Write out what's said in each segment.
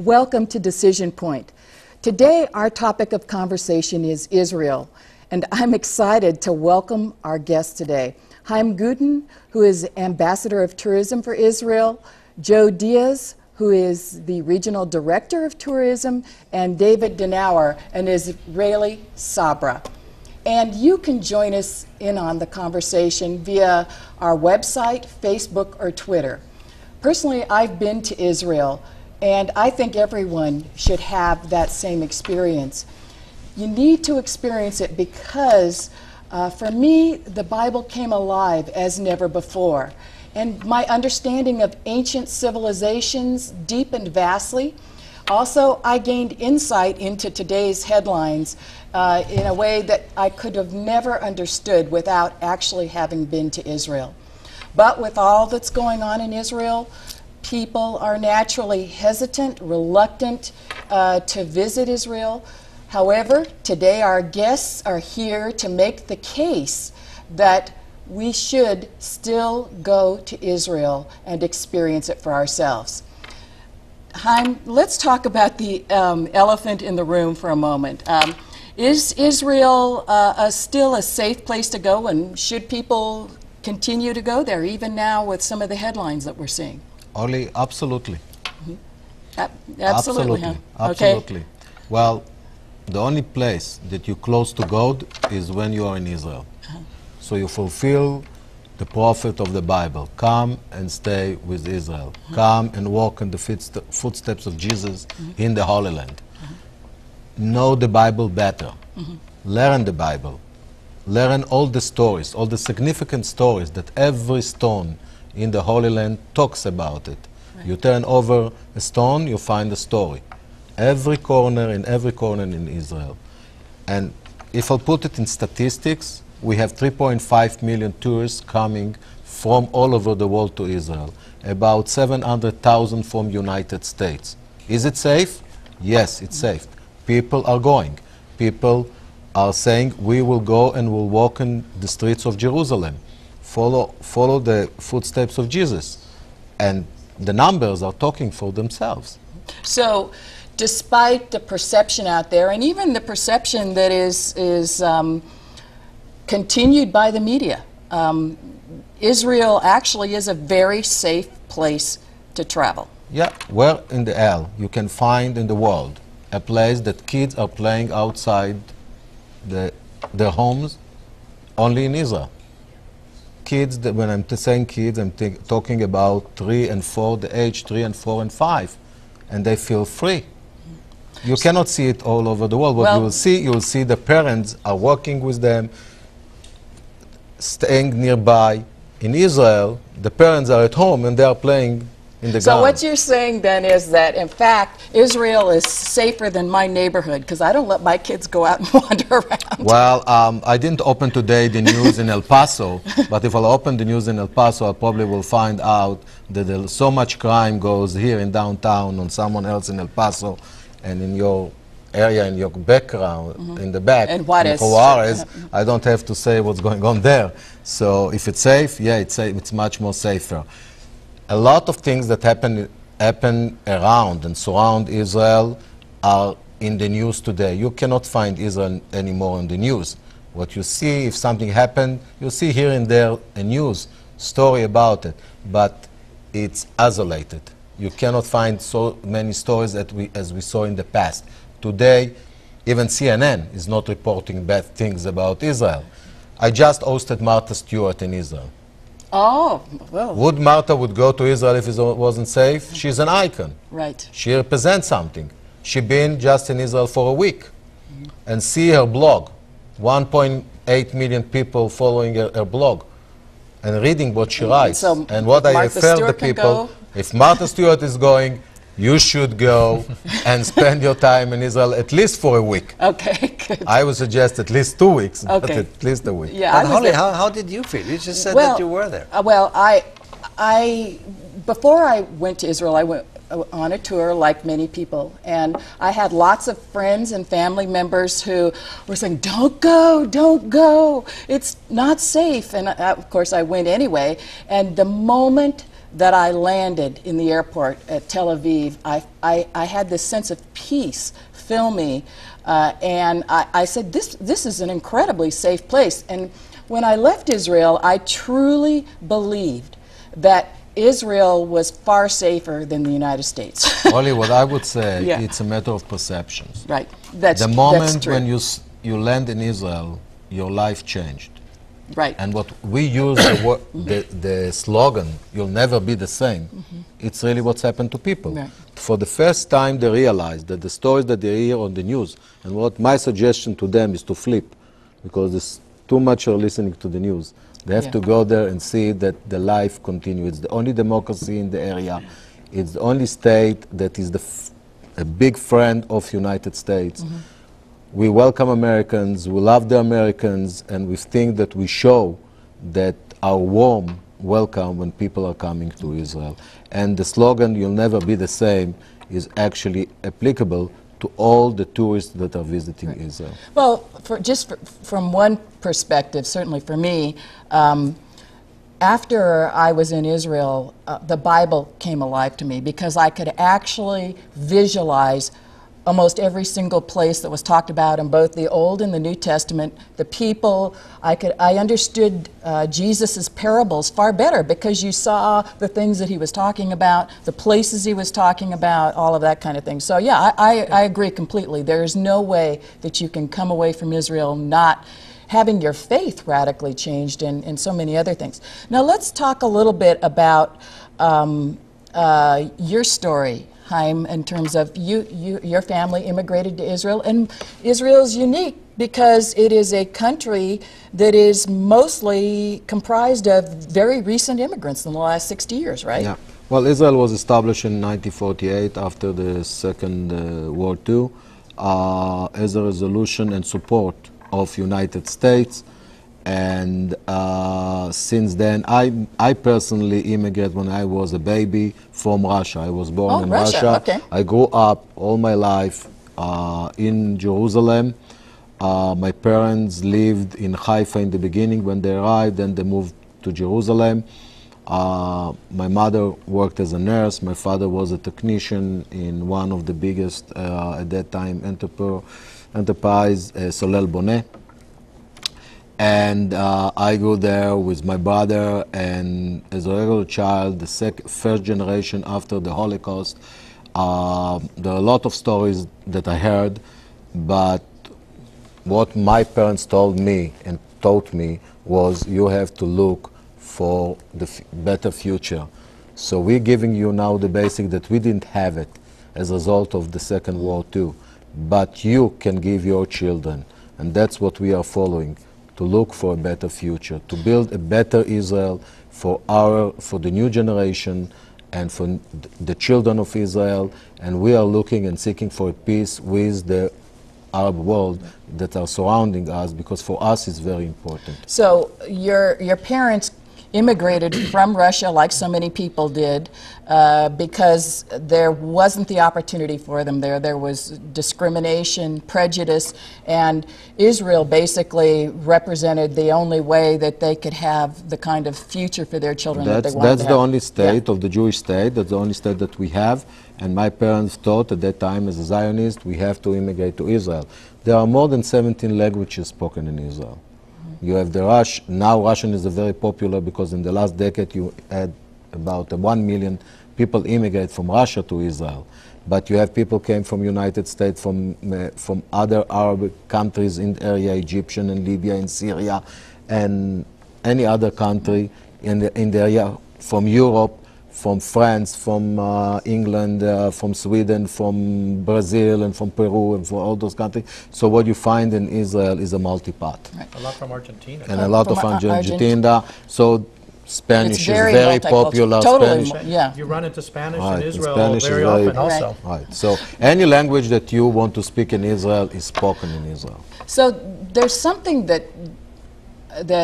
Welcome to Decision Point. Today, our topic of conversation is Israel, and I'm excited to welcome our guest today. Chaim Guten, who is Ambassador of Tourism for Israel, Joe Diaz, who is the Regional Director of Tourism, and David Denauer, an Israeli Sabra. And you can join us in on the conversation via our website, Facebook, or Twitter. Personally, I've been to Israel, and I think everyone should have that same experience. You need to experience it because, for me, the Bible came alive as never before. And my understanding of ancient civilizations deepened vastly. Also, I gained insight into today's headlines in a way that I could have never understood without actually having been to Israel. But with all that's going on in Israel, people are naturally hesitant, reluctant to visit Israel. However, today our guests are here to make the case that we should still go to Israel and experience it for ourselves. Chaim, let's talk about the elephant in the room for a moment. Is Israel still a safe place to go, and should people continue to go there, even now with some of the headlines that we're seeing? Only, absolutely. Absolutely, Absolutely, huh? absolutely. Okay. Well, the only place that you're close to God is when you are in Israel. So you fulfill the prophet of the Bible. Come and stay with Israel. Come and walk in the footsteps of Jesus in the Holy Land. Know the Bible better. Learn the Bible. Learn all the stories, all the significant stories that every stone in the Holy Land talks about it. Right. You turn over a stone, you find a story. Every corner in Israel. And if I put it in statistics, we have 3.5 million tourists coming from all over the world to Israel. About 700,000 from United States. Is it safe? Yes, it's safe. People are going. People are saying, we will go and we'll walk in the streets of Jerusalem. Follow the footsteps of Jesus. And the numbers are talking for themselves. So, despite the perception out there, and even the perception that is continued by the media, Israel actually is a very safe place to travel. Yeah, where in the hell you can find in the world a place that kids are playing outside their homes? Only in Israel. Kids, when I'm saying kids, I'm talking about 3 and 4, the age 3 and 4 and 5, and they feel free. You cannot see it all over the world. What you will see the parents are working with them, staying nearby. In Israel, the parents are at home and they are playing in the garden. So what you're saying then is that, in fact, Israel is safer than my neighborhood because I don't let my kids go out and wander around. Well, I didn't open today the news in El Paso, but if I'll open the news in El Paso, I probably will find out that so much crime goes here in downtown on someone else in El Paso and in your area, in your background, in the back, and Juarez. I don't have to say what's going on there. So if it's safe, yeah, it's safe. It's much more safer. A lot of things that happen around and surround Israel are in the news today. You cannot find Israel anymore in the news. What you see, if something happened, you see here and there a news story about it, but it's isolated. You cannot find so many stories as we saw in the past. Today, even CNN is not reporting bad things about Israel. I just hosted Martha Stewart in Israel. Oh, well. Would Martha go to Israel if it wasn't safe? She's an icon. Right. She represents something. She's been just in Israel for a week. And see her blog. 1.8 million people following her blog and reading what she writes. So and what I refer the people, if Martha Stewart is going, you should go and spend your time in Israel at least for a week. Okay, good. I would suggest at least 2 weeks, okay. but at least a week. Yeah, Holly, how did you feel? You just said that you were there. Well, before I went to Israel, I went on a tour like many people, and I had lots of friends and family members who were saying, don't go, it's not safe. And of course I went anyway, and the moment that I landed in the airport at Tel Aviv, I had this sense of peace fill me, and I said, this is an incredibly safe place. And when I left Israel, I truly believed that Israel was far safer than the United States. Only what I would say, Yeah. it's a matter of perceptions. Right. That's The that's moment true. when you land in Israel, your life changed. Right. And what we use the slogan, "You'll never be the same," it's really what's happened to people. Right. For the first time, they realize that the stories that they hear on the news, and what my suggestion to them is to flip, because there's too much are listening to the news. They have Yeah. to go there and see that the life continues. It's the only democracy in the area. It's the only state that is a big friend of United States. We welcome Americans, we love the Americans, and we think that we show that our warm welcome when people are coming to Israel. And the slogan, "You'll never be the same," is actually applicable to all the tourists that are visiting Israel. Well, from one perspective, certainly for me, after I was in Israel, the Bible came alive to me because I could actually visualize almost every single place that was talked about in both the Old and the New Testament. The people, I understood Jesus' parables far better because you saw the things that he was talking about, the places he was talking about, all of that kind of thing. So yeah, I agree completely. There is no way that you can come away from Israel not having your faith radically changed and so many other things. Now let's talk a little bit about your story, Chaim, in terms of your family immigrated to Israel, and Israel is unique because it is a country that is mostly comprised of very recent immigrants in the last 60 years, right? Yeah. Well, Israel was established in 1948 after the Second World War II as a resolution and support of United States. And since then, I personally immigrated when I was a baby from Russia. I was born in Russia. Okay. I grew up all my life in Jerusalem. My parents lived in Haifa in the beginning when they arrived, then they moved to Jerusalem. My mother worked as a nurse. My father was a technician in one of the biggest, at that time, enterprise, Solel Boneh. And I grew there with my brother, and as a regular child, the first generation after the Holocaust. There are a lot of stories that I heard, but what my parents told me and taught me was you have to look for the better future. So we're giving you now the basic that we didn't have it as a result of the Second World War II, but you can give your children, and that's what we are following. To look for a better future, to build a better Israel for the new generation and for the children of Israel. And we are looking and seeking for peace with the Arab world that are surrounding us, because for us it's very important. So your parents immigrated from Russia, like so many people did, because there wasn't the opportunity for them there. There was discrimination, prejudice, and Israel basically represented the only way that they could have the kind of future for their children that they wanted That's to the have. only state of the Jewish state. That's the only state that we have. And my parents thought at that time, as a Zionist, we have to immigrate to Israel. There are more than 17 languages spoken in Israel. You have the now Russian is very popular because in the last decade you had about 1 million people immigrate from Russia to Israel. But you have people came from United States, from other Arab countries in the area, Egyptian and Libya and Syria, and any other country in the area, from Europe, from France, from England, from Sweden, from Brazil, and from Peru, and from all those countries. So what you find in Israel is a multi-part. Right. A lot from Argentina. And a lot From of Argentina. Argentina. So Spanish It's is very very multicultural. popular. Totally. Spanish, Yeah. You run into Spanish Right, in and Israel Spanish is very very- often also. right. So any language that you want to speak in Israel is spoken in Israel. So there's something that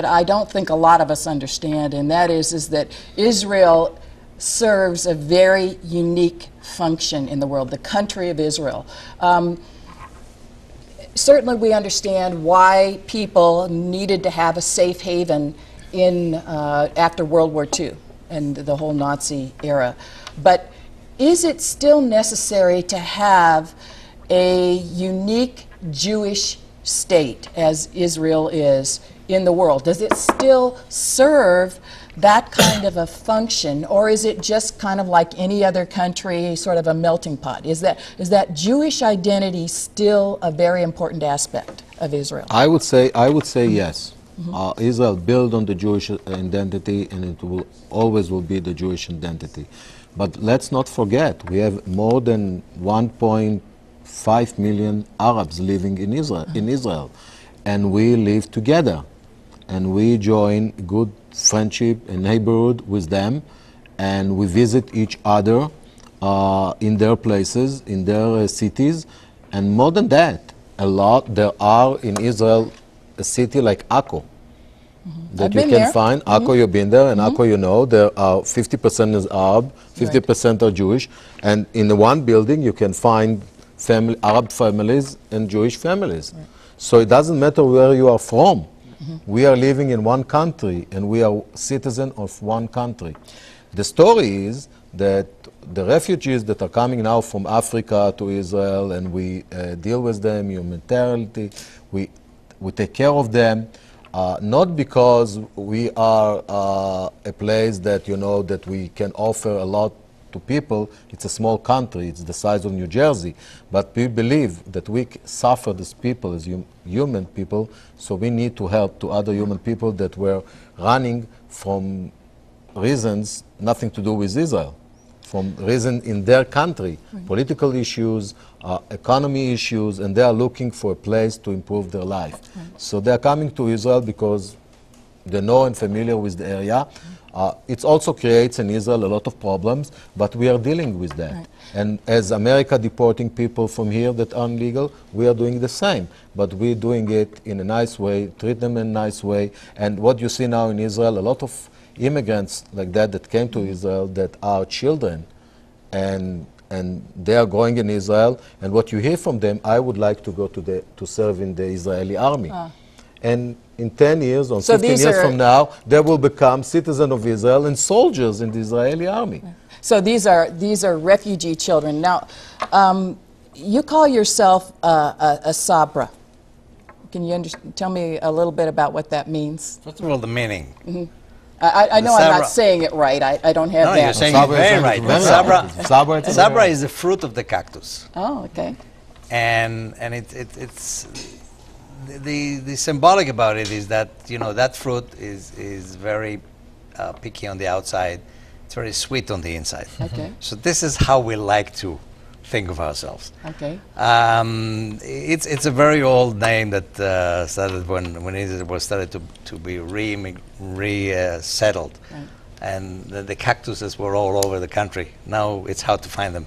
I don't think a lot of us understand, and that is that Israel serves a very unique function in the world, the country of Israel. Certainly we understand why people needed to have a safe haven after World War II. and the whole Nazi era. But is it still necessary to have a unique Jewish state, as Israel is, in the world? Does it still serve that kind of a function, or is it just kind of like any other country, sort of a melting pot? Is that Jewish identity still a very important aspect of Israel? I would say yes. Israel built on the Jewish identity, and it will always be the Jewish identity. But let's not forget, we have more than 1.5 million Arabs living in Israel, and we live together, and we join good friendship and neighborhood with them, and we visit each other in their places, in their cities, and more than that, there are in Israel a city like Akko that you can find. Akko, you've been there, and Akko, you know, there are 50% is Arab, 50% are Jewish, and in the one building you can find Arab families and Jewish families. Right. So it doesn't matter where you are from. We are living in one country, and we are citizens of one country. The story is that the refugees that are coming now from Africa to Israel, and we deal with them humanitarily, we take care of them, not because we are a place that, you know, that we can offer a lot to people. It's a small country, it's the size of New Jersey, but we believe that we suffer as people, as human people, so we need to help to other human people that were running from reasons nothing to do with Israel, from reason in their country, political issues, economy issues, and they are looking for a place to improve their life. So they are coming to Israel because they know and familiar with the area. It also creates in Israel a lot of problems, but we are dealing with that. Right. And as America deporting people from here that are illegal, we are doing the same. But we're doing it in a nice way, treat them in a nice way. And what you see now in Israel, a lot of immigrants like that came to Israel that are children, and they are growing in Israel. And what you hear from them, I would like to go to serve in the Israeli army. And in 10 years or 15 years from now, they will become citizens of Israel and soldiers in the Israeli army. So these are refugee children. Now, you call yourself a Sabra. Can you tell me a little bit about what that means? First of all, the meaning. I know I'm not saying it right. I don't have that. No, you're saying it very right. Sabra is the fruit of the cactus. Oh, okay. And it's the symbolic about it is that, you know, that fruit is very picky on the outside. It's very sweet on the inside. Okay. So this is how we like to think of ourselves. Okay. It's a very old name that started when Israel was started to be resettled, right. And the cactuses were all over the country. Now it's hard to find them,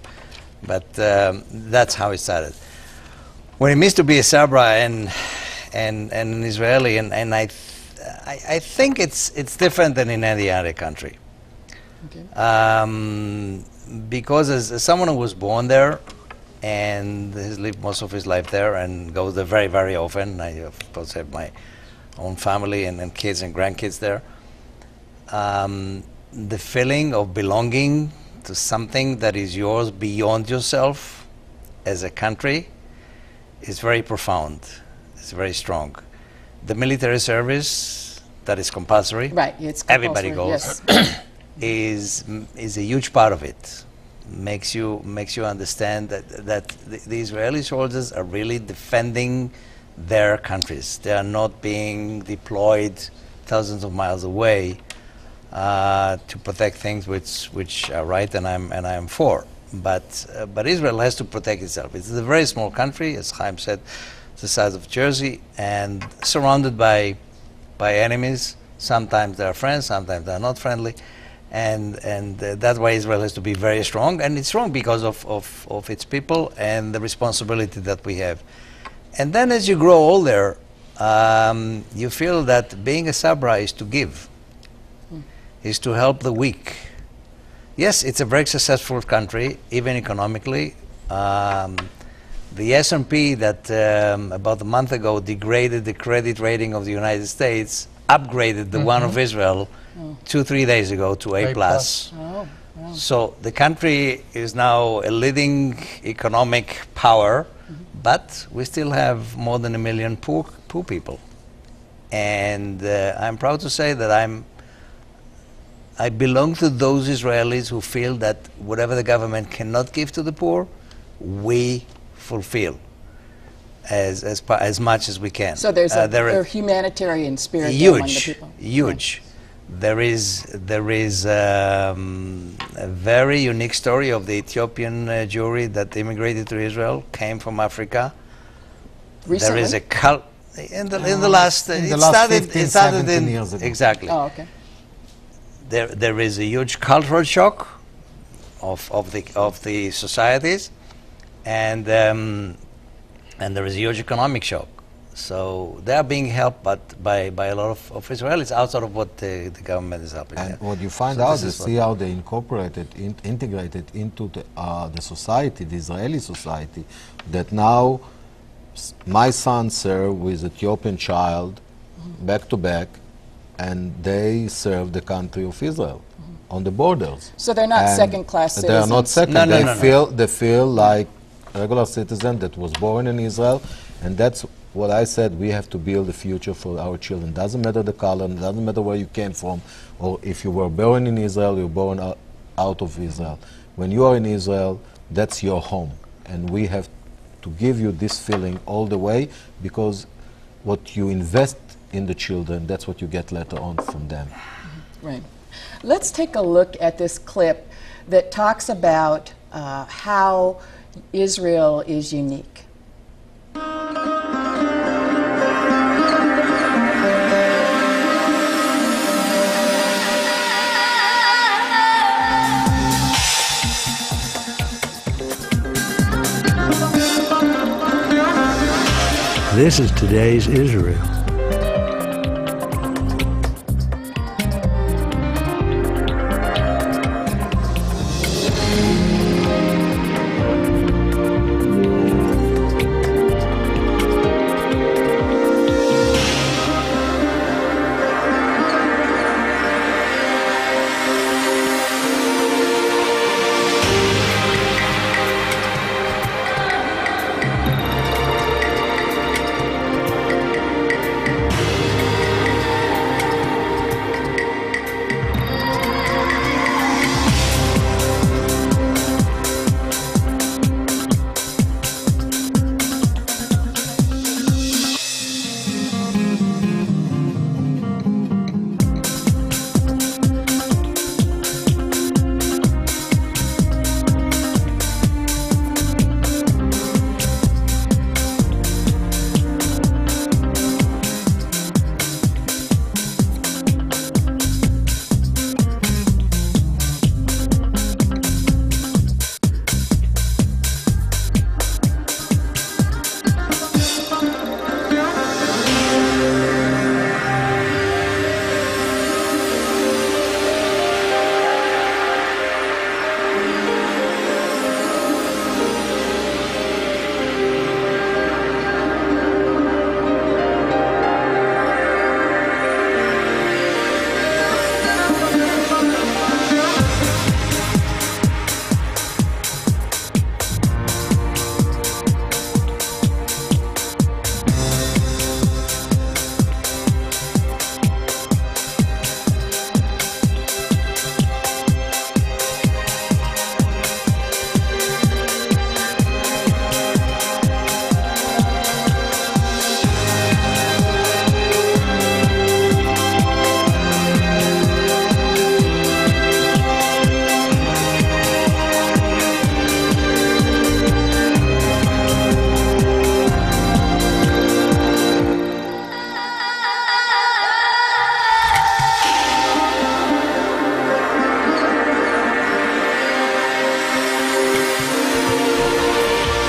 but that's how it started. What it means to be a Sabra and an Israeli, and I think it's different than in any other country. Okay. Because as someone who was born there and has lived most of his life there and goes there very, very often, I of course have my own family and kids and grandkids there, the feeling of belonging to something that is yours beyond yourself as a country is very profound. It's very strong. The military service that is compulsory, right? It's compulsory, everybody goes. Yes. is a huge part of it. Makes you understand that the Israeli soldiers are really defending their countries. They are not being deployed thousands of miles away to protect things which are right, and I'm for. But Israel has to protect itself. It's a very small country, as Chaim said, the size of Jersey, and surrounded by enemies. Sometimes they are friends, sometimes they are not friendly. And that's why Israel has to be very strong, and it's strong because of its people and the responsibility that we have. And then as you grow older, you feel that being a Sabra is to give, is to help the weak. Yes, it's a very successful country, even economically. The S&P that about a month ago degraded the credit rating of the United States upgraded the one of Israel 2-3 days ago to A+. Oh, wow. So the country is now a leading economic power, but we still have more than 1 million poor people. And I'm proud to say that I belong to those Israelis who feel that whatever the government cannot give to the poor, we fulfill as much as we can. So there's a humanitarian spirit there among the huge, people. huge. There is a very unique story of the Ethiopian Jewry that immigrated to Israel, came from Africa. Recently? There is a cult in the last. In It the last started 15, it started 17 in years ago. exactly. Oh, okay. There is a huge cultural shock of the societies, and there is a huge economic shock. So they are being helped, but by a lot of Israelis outside of what the government is helping And them. what you find So out this is is see how they integrated into the society, the Israeli society, that now my son served with Ethiopian child back to back, and they serve the country of Israel on the borders. So they're not And second-class They are not citizens. second. No, no, They feel like a regular citizen that was born in Israel, and that's what I said. We have to build a future for our children. Doesn't matter the color, doesn't matter where you came from, or if you were born in Israel, you're born out of Israel. When you are in Israel, that's your home, and we have to give you this feeling all the way, because what you invest in the children, that's what you get later on from them. Right. Let's take a look at this clip that talks about how Israel is unique. This is today's Israel.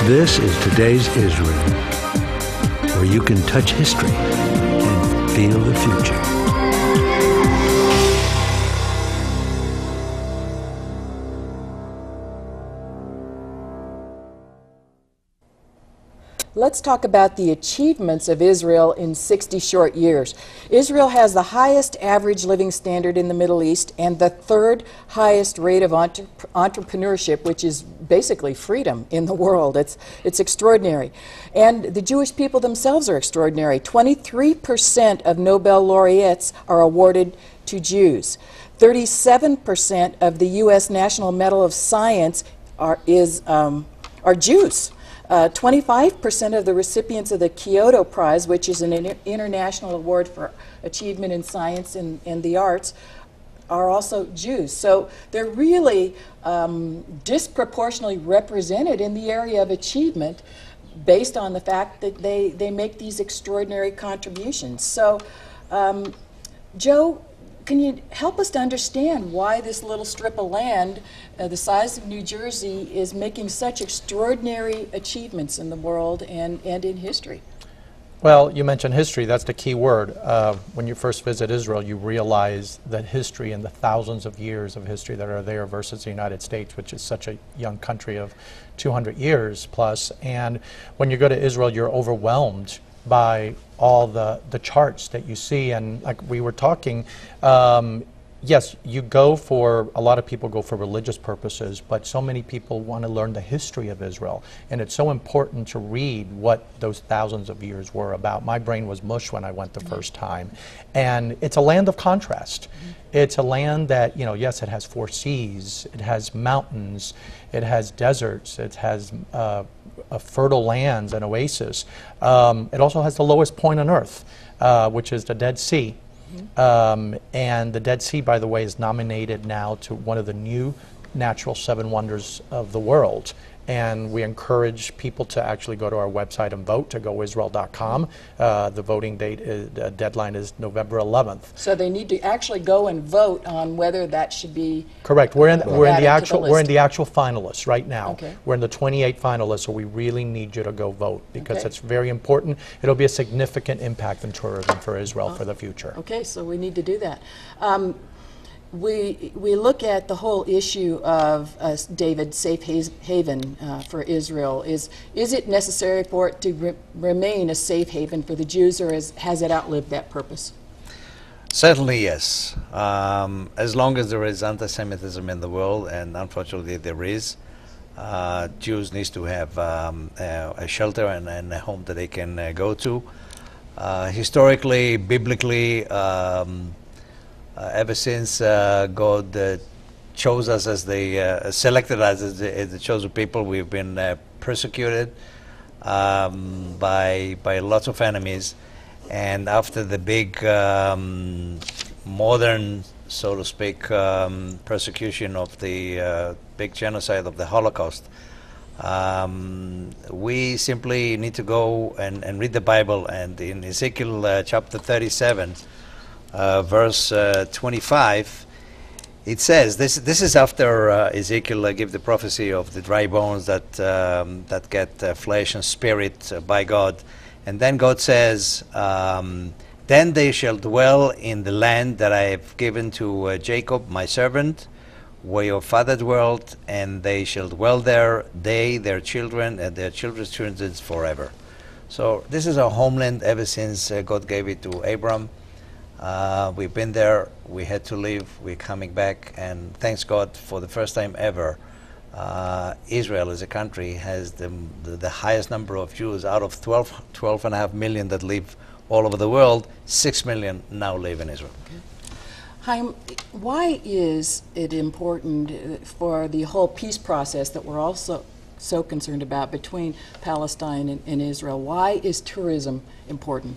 This is today's Israel, where you can touch history and feel the future. let's talk about the achievements of Israel in 60 short years. Israel has the highest average living standard in the Middle East and the third highest rate of entrepreneurship, which is basically freedom in the world. It's extraordinary. And the Jewish people themselves are extraordinary. 23% of Nobel laureates are awarded to Jews. 37% of the U.S. National Medal of Science are Jews. 25% of the recipients of the Kyoto Prize, which is an international award for achievement in science and the arts, are also Jews. So they're really disproportionately represented in the area of achievement based on the fact that they make these extraordinary contributions. So, Joe, can you help us to understand why this little strip of land, the size of New Jersey, is making such extraordinary achievements in the world and in history? Well, you mentioned history. That's the key word. When you first visit Israel, you realize that history and the thousands of years of history that are there versus the United States, which is such a young country of 200 years plus. And when you go to Israel, you're overwhelmed by all the charts that you see. And like we were talking, yes, you go for, a lot of people go for religious purposes, but so many people want to learn the history of Israel. And it's so important to read what those thousands of years were about. My brain was mush when I went the first time. And it's a land of contrast. It's a land that, you know, yes, it has 4 seas, it has mountains, it has deserts, it has fertile lands and oasis. It also has the lowest point on earth, which is the Dead Sea. And the Dead Sea, by the way, is nominated now to one of the new natural 7 wonders of the world. And we encourage people to actually go to our website and vote, to goisrael.com. The voting deadline is November 11th. So they need to actually go and vote on whether that should be correct. We're in the actual list. finalists right now. Okay. We're in the 28 finalists, so we really need you to go vote because Okay. it's very important. It'll be a significant impact in tourism for Israel for the future. Okay, so we need to do that. We look at the whole issue of, David, safe haven for Israel. Is it necessary for it to remain a safe haven for the Jews, or has it outlived that purpose? Certainly, yes. As long as there is anti-Semitism in the world, and unfortunately there is, Jews need to have a shelter and a home that they can go to. Historically, biblically, ever since God chose us as selected us as the chosen people, we've been persecuted by lots of enemies. And after the big modern, so to speak, persecution of the big genocide of the Holocaust, we simply need to go and read the Bible. And in Ezekiel chapter 37, verse 25, it says, this is after Ezekiel gave the prophecy of the dry bones that get flesh and spirit by God. And then God says, then they shall dwell in the land that I have given to Jacob, my servant, where your father dwelt, and they shall dwell there, they, their children, and their children's children forever. So this is our homeland ever since God gave it to Abram. We've been there, we had to leave, we're coming back, and thanks God, for the first time ever, Israel as a country has the highest number of Jews. Out of 12.5 million that live all over the world, 6 million now live in Israel. Okay. Chaim, why is it important for the whole peace process that we're also so concerned about between Palestine and Israel? Why is tourism important?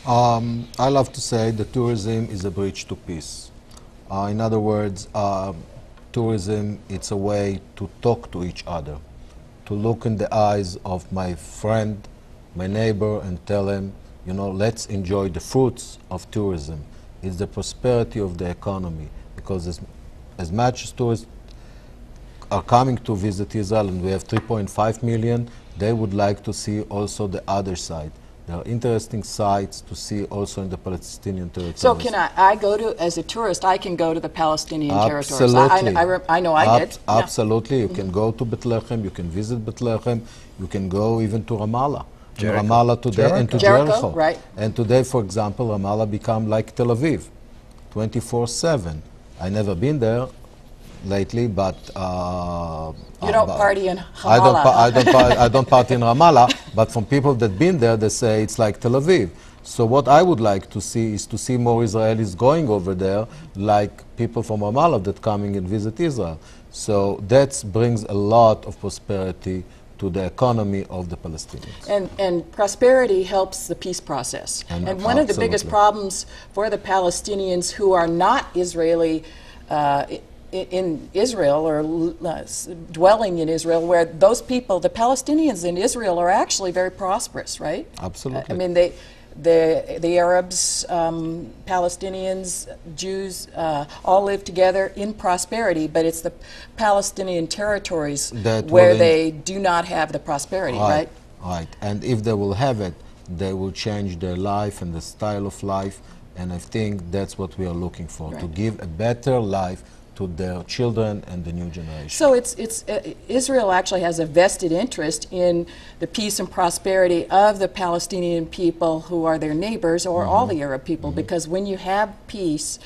I love to say that tourism is a bridge to peace. In other words, tourism, it's a way to talk to each other, to look in the eyes of my friend, my neighbor, and tell him, you know, let's enjoy the fruits of tourism. It's the prosperity of the economy, because as much as tourists are coming to visit Israel, and we have 3.5 million, they would like to see also the other side. There are interesting sites to see also in the Palestinian territories. So can I go to, as a tourist, I can go to the Palestinian territories? Absolutely. I know I did. Absolutely. You can go to Bethlehem, you can visit Bethlehem, you can go even to Ramallah. Jericho. Ramallah today and to Jericho, Jericho. right. And today, for example, Ramallah become like Tel Aviv, 24/7. I never been there lately, but You don't party in I don't, Ramallah. I don't party in Ramallah, but from people that been there, they say it's like Tel Aviv. So what I would like to see is to see more Israelis going over there, like people from Ramallah that coming and visit Israel. So that brings a lot of prosperity to the economy of the Palestinians. And prosperity helps the peace process. And one of the biggest absolutely. problems for the Palestinians who are not Israeli in Israel or dwelling in Israel, where those people, the Palestinians in Israel, are actually very prosperous, right? Absolutely. I mean, the Arabs, Palestinians, Jews, all live together in prosperity, but it's the Palestinian territories That where will they do not have the prosperity, right? Right. And if they will have it, they will change their life and the style of life. And I think that's what we are looking for, to Right. give a better life to their children and the new generation. So Israel actually has a vested interest in the peace and prosperity of the Palestinian people who are their neighbors, or all the Arab people, because when you have peace,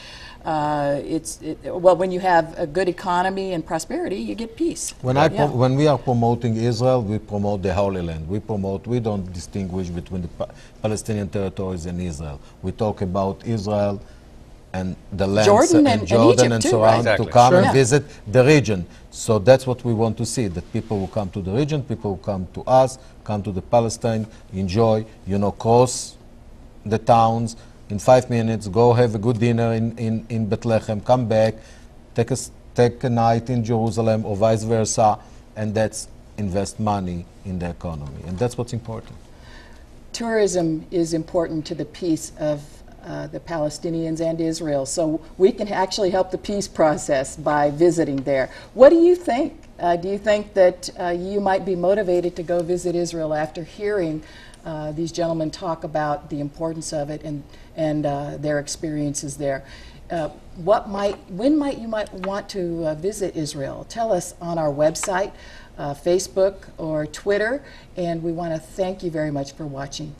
when you have a good economy and prosperity, you get peace. When we are promoting Israel, we promote the Holy Land. We don't distinguish between the Palestinian territories and Israel. We talk about Israel and the land Jordan and Jordan Egypt and too, so right? on, Exactly. to come Sure. and Yeah. visit the region. So that's what we want to see, that people will come to the region, people will come to us, come to the Palestine, enjoy, cross the towns in 5 minutes, go have a good dinner in Bethlehem, come back, take a night in Jerusalem or vice versa, and that's invest money in the economy. And that's what's important. Tourism is important to the peace of the Palestinians and Israel, so we can actually help the peace process by visiting there. What do you think? Do you think that you might be motivated to go visit Israel after hearing these gentlemen talk about the importance of it and their experiences there? When might you want to visit Israel? Tell us on our website, Facebook or Twitter, and we want to thank you very much for watching.